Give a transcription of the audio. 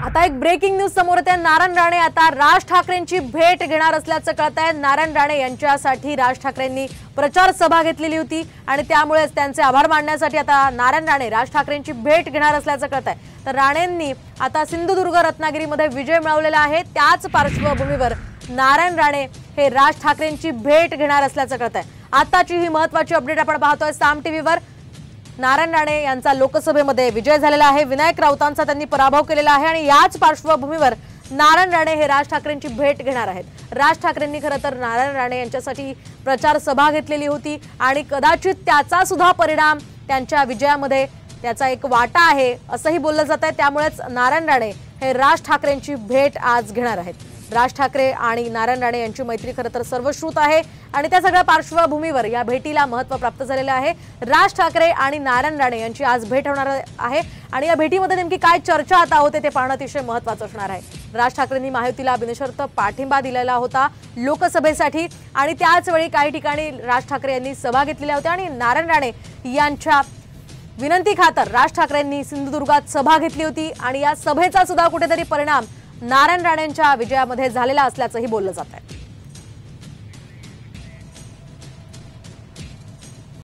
आता एक breaking news समोर येते। नारायण राणे आता राज ठाकरेंची भेट घेणार असल्याचं कळतंय। नारायण राणे यांच्यासाठी राज ठाकरेंनी प्रचार सभा घेतलेली होती आणि त्यामुळेच त्यांचे आभार मानण्यासाठी आता नारायण राणे राज ठाकरेंची भेट घेणार असल्याचं कळतंय। तर राणेंनी आता सिंधुदुर्ग रत्नागिरीमध्ये विजय मिळवलेला आहे। त्याच पार्श्वभूमीवर नारायण राणे हे राज ठाकरेंची भेट घेणार असल्याचं कळतंय। आताची ही महत्त्वाची अपडेट आपण पाहतोय साम टीव्हीवर। नारायण राणे यांचा लोकसभेमध्ये विजय झालेला आहे। विनायक राऊतांचा त्यांनी पराभव केलेला आहे आणि याच पार्श्वभूमीवर नारायण राणे हे राज ठाकरेंची भेट घेणार आहेत। राज ठाकरेंनी खरं तर नारायण राणे यांच्यासाठी प्रचार सभा घेतलेली होती आणि कदाचित त्याचा सुद्धा परिणाम त्यांच्या विजयामध्ये त्याचा एक वाटा आहे असंही बोललं जात आहे। त्यामुळेच नारायण राणे हे राज ठाकरेंची भेट आज घेणार आहेत। राज ठाकरे आणि नारायण राणे यांची मैत्री खरं तर सर्वश्रुत आहे आणि त्या सगळ्या पार्श्वभूमीवर या भेटीला महत्त्व प्राप्त झालेलं आहे। राज ठाकरे आणि नारायण राणे यांची आज भेट होणार आहे आणि या भेटीमध्ये नेमकी काय चर्चा आता होते ते पाहणं अतिशय महत्त्वाचं असणार आहे। राज ठाकरेंनी महायुतीला बिनशर्त पाठिंबा दिलेला होता लोकसभेसाठी आणि त्याच वेळी काही ठिकाणी राज ठाकरे यांनी सभा घेतलेल्या होत्या आणि नारायण राणे यांच्या विनंती खातर राज ठाकरेंनी सिंधुदुर्गात सभा घेतली होती आणि या सभेचा सुद्धा कुठेतरी परिणाम नारायण राणेंच्या विजयामध्ये झालेला असल्याचंही बोललं जात आहे।